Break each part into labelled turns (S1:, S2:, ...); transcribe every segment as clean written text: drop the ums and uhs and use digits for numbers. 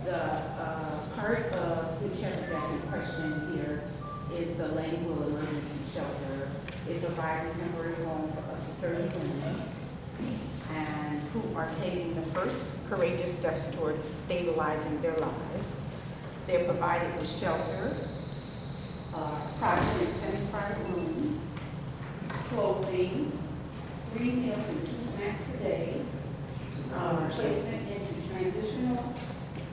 S1: Part of the shelter that's in question here is the Langville Emergency Shelter. It provides a temporary home for up to 30 women and who are taking the first courageous steps towards stabilizing their lives. They're provided with shelter, private and semi-private rooms, clothing, 3 meals and 2 snacks a day, placement into transitional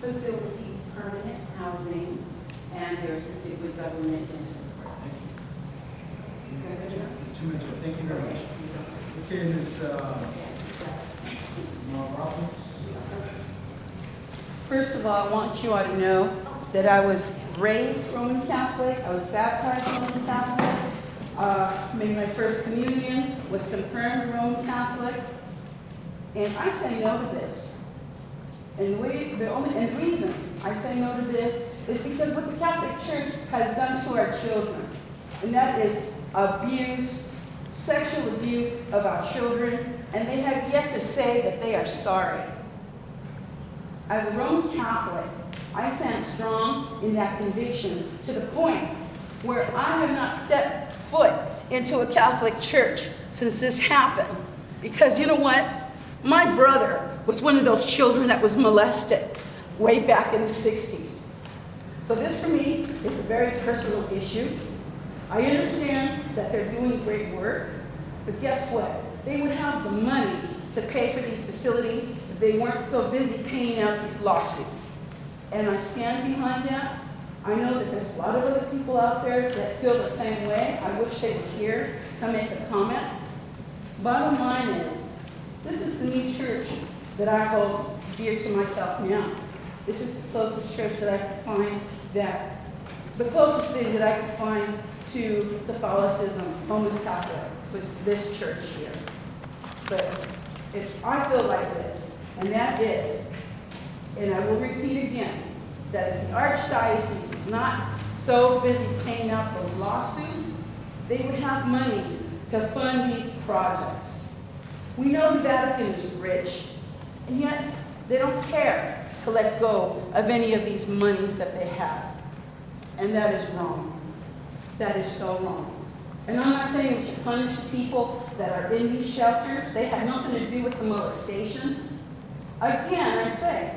S1: facilities, permanent housing, and they're assisted with government benefits. Is that good enough?
S2: 2 minutes. Thank you very much. Okay, Ms. Robbins.
S3: First of all, I want you all to know that I was raised Roman Catholic. I was baptized Roman Catholic. Made my first communion, was confirmed Roman Catholic. And I say no to this. And the reason I say no to this is because what the Catholic Church has done to our children, and that is abuse, sexual abuse of our children, and they have yet to say that they are sorry. As a Roman Catholic, I stand strong in that conviction to the point where I have not stepped foot into a Catholic church since this happened. Because you know what? My brother was one of those children that was molested way back in the 60s. So this for me is a very personal issue. I understand that they're doing great work, but guess what? They would have the money to pay for these facilities if they weren't so busy paying out these lawsuits. And I stand behind that. I know that there's a lot of other people out there that feel the same way. I wish they were here to make a comment. Bottom line is, this is the new church that I hold dear to myself now. This is the closest church that I could find the closest thing that I could find to Catholicism, Roman Catholic, was this church here. But if I feel like this, and that is, and I will repeat again, that if the Archdiocese was not so busy paying out those lawsuits, they would have monies to fund these projects. We know the Vatican is rich, and yet they don't care to let go of any of these monies that they have. And that is wrong. That is so wrong. And I'm not saying we should punish the people that are in these shelters. They have nothing to do with the molestations. Again, I say,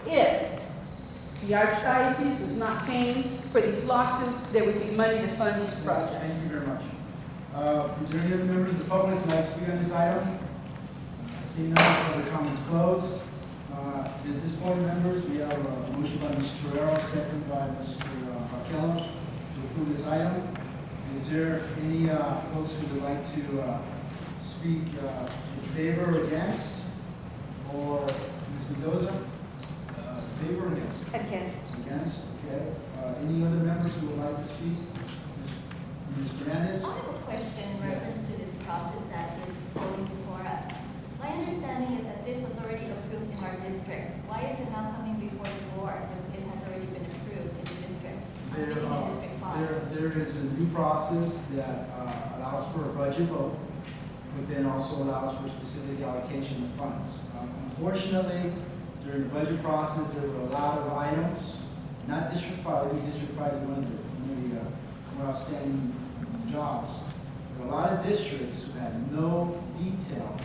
S3: if the Archdiocese was not paying for these lawsuits, there would be money to fund these projects.
S2: Thank you very much. Is there any other members of the public who would like to speak on this item? Seeing none, other comments closed. At this point, members, we have a motion by Mr. Ferrero, second by Mr. Markella to approve this item. Is there any folks who would like to speak in favor or against? Or Ms. Mendoza? Favor or against?
S4: Against.
S2: Against, okay. Any other members who would like to speak? Ms. Fernandez?
S4: I have a question in reference to this process that is going before us. My understanding is that this was already approved in our district. Why is it now coming before the board when it has already been approved in the district? I'm speaking in District 5.
S2: There is a new process that allows for a budget vote, but then also allows for specific allocation of funds. Unfortunately, during the budget process, there were a lot of items, not District 5, I think District 5 is one of the more outstanding jobs. There are a lot of districts who had no detail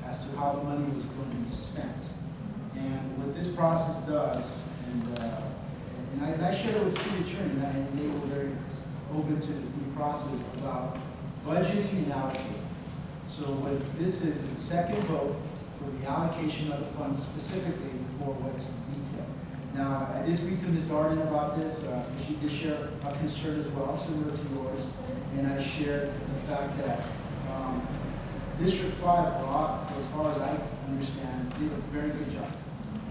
S2: as to how the money was going to be spent. And what this process does, and I shared it with City Attorney, and they were very open to this new process about budgeting and allocating. So what this is the second vote for the allocation of the funds specifically for what's detailed. Now, I did speak to Ms. Darden about this. She did share a concern as well, similar to yours. And I shared the fact that District 5, as far as I understand, did a very good job.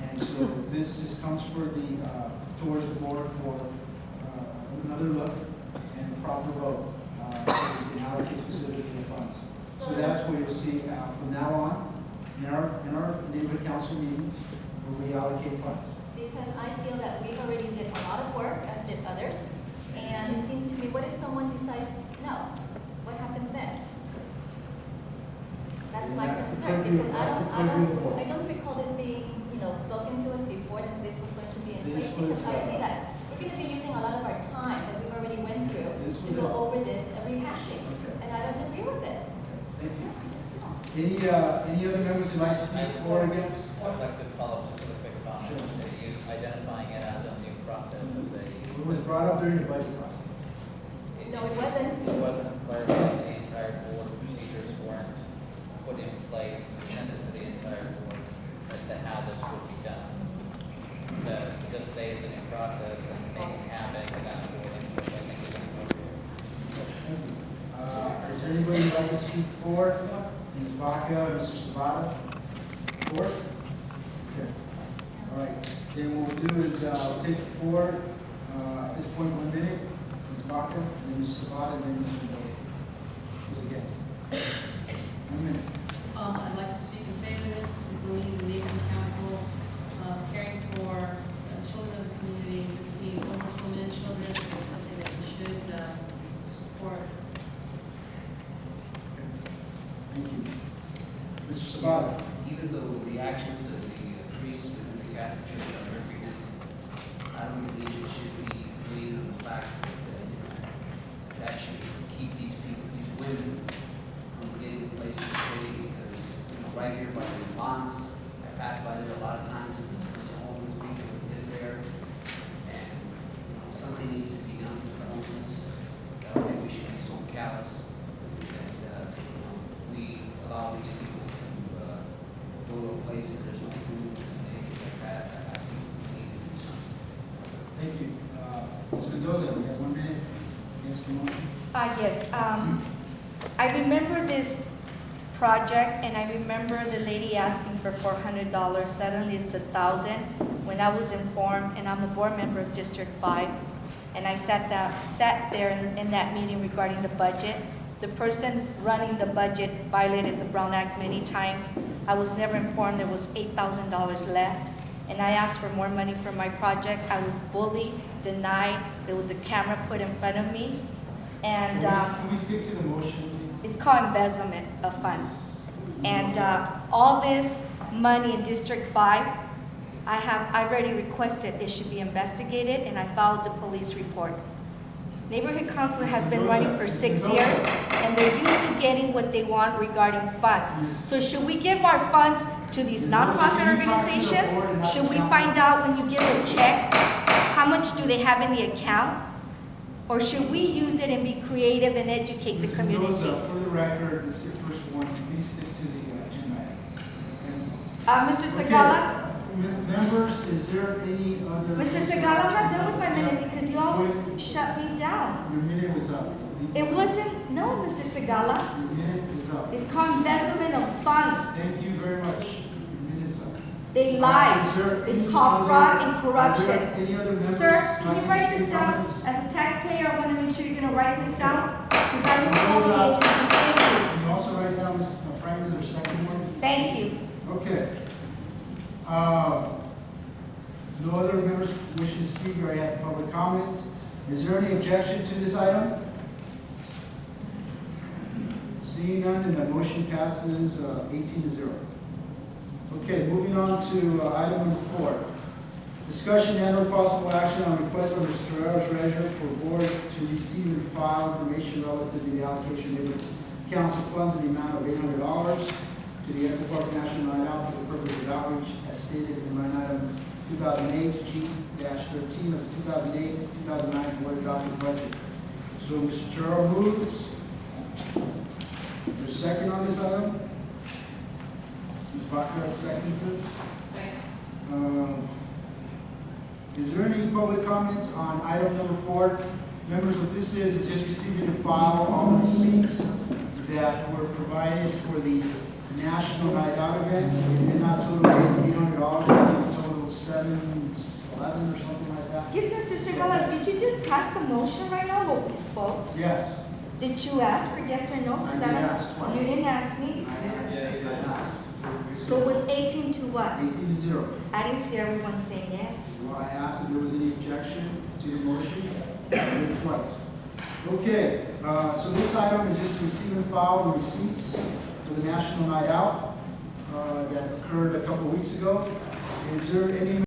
S2: And so this just comes towards the board for another look and a proper vote so we can allocate specifically the funds. So that's what you'll see from now on in our neighborhood council meetings where we allocate funds.
S4: Because I feel that we've already did a lot of work, as did others. And it seems to me, what if someone decides no? What happens then? That's my concern, because I don't recall this being, spoken to us before that this was going to be
S2: was,
S4: I say that, we're gonna be using a lot of our time that we've already went through
S2: This
S4: to
S2: was
S4: go
S2: it.
S4: over this and rehashing.
S2: Okay.
S4: And I don't agree with it.
S2: thank you.
S4: Just don't.
S2: Any other members who'd like to speak for or against?
S5: I'd like to follow up just with a quick comment.
S2: Sure.
S5: Are you identifying it as a new process, as a,
S2: It was brought up during the budget process.
S4: No, it wasn't.
S5: it wasn't clarified, the entire board procedures weren't put in place, and presented to the entire board as to how this would be done. So to just say it's a new process and make it happen without board input, I think is inappropriate.
S2: Thank you. Is there anybody who'd like to speak for? Ms. Baca, Mr. Sabata? For? Okay. All right. Then what we'll do is we'll take the floor. At this point, 1 minute. Ms. Baca, then Mr. Sabata, and then Mr. Miller. Who's against? 1 minute.
S6: I'd like to speak in favor of this. We believe the neighborhood council, caring for children of the community, this being homeless women and children, is something that we should support.
S2: Thank you. Mr. Sabata?
S7: Even though the actions of the priests within the Catholic Church are reprehensible, I don't believe it should be made on the fact that should keep these people, these women, from getting places to stay, because, right here by the bonds, I pass by there a lot of times, and there's a bunch of homeless people that live there, and, something needs to be done for the homeless. I don't think we should be so callous that, we allow these people to go to a place and there's no food and things like that. I think we need to do something.
S2: Thank you. Ms. Mendoza, we have 1 minute against the motion.
S8: Yes, I remember this project, and I remember the lady asking for $400. Suddenly it's $1,000. When I was informed, and I'm a board member of District 5, and I sat there in that meeting regarding the budget. The person running the budget violated the Brown Act many times. I was never informed there was $8,000 left, and I asked for more money for my project. I was bullied, denied. There was a camera put in front of me, and
S2: Can we stick to the motion, please?
S8: it's called embezzlement of funds. And all this money in District 5, I've already requested it should be investigated, and I filed the police report. Neighborhood council has been running for 6 years, and they're used to getting what they want regarding funds. So should we give our funds to these nonprofit organizations? Should we find out when you give a check, how much do they have in the account? Or should we use it and be creative and educate the
S2: Ms.
S8: community?
S2: Mendoza, for the record, this is your first one. Please stick to the agenda item.
S8: Mr.
S2: Okay.
S8: Segala?
S2: Members, is there any other?
S8: Mr. Segala, I'm not done with my minute because you always shut me down.
S2: Your minute was up.
S8: It wasn't, no, Mr. Segala.
S2: Your minute is up.
S8: It's called embezzlement of funds.
S2: Thank you very much. Your minute is up.
S8: They
S2: Is
S8: lie.
S2: there any
S8: It's called
S2: other-
S8: fraud and
S2: Are
S8: corruption.
S2: there any other members?
S8: Sir, can you
S2: like
S8: write
S2: to
S8: this
S2: speak on
S8: down?
S2: this?
S8: As a taxpayer, I want to make sure you're going to write this down because I will call the
S2: Mendoza,
S8: agency. Thank
S2: Can you also write down, Ms. Frank, is there a second one?
S8: you. Thank you.
S2: Okay. No other members wishing to speak or have public comments? Is there any objection to this item? Seeing none, then the motion passes 18-0. Okay, moving on to item number 4. Discussion and/or possible action on request from Mr. Terrell, Treasurer, for board to receive and file information relative to the allocation of council funds in the amount of $800 to the Echo Park National Night Out for the purpose of outreach as stated in line item 2008 G-13 of the 2008-2009 board adopted budget. So Mr. Terrell moves. Is there a second on this item? Ms. Baca seconds this.
S6: Second.
S2: Is there any public comments on item number 4? Members, what this is just receiving and file all the receipts that were provided for the National Night Out event. It did not total $800, I think it totaled $711 or something like that.
S8: Excuse me, Mr. Segala, did you just pass the motion right now what we spoke?
S2: Yes,
S8: Did you ask for yes or no? 'Cause
S2: I did
S8: don't-
S2: ask twice.
S8: You didn't ask me.
S2: I asked.
S8: So it was 18 to what?
S2: 18-0.
S8: I didn't see everyone saying yes.
S2: Well, I asked if there was any objection to the motion. I did it twice. Okay, so this item is just to receive and file the receipts for the National Night Out that occurred a couple weeks ago. Is there any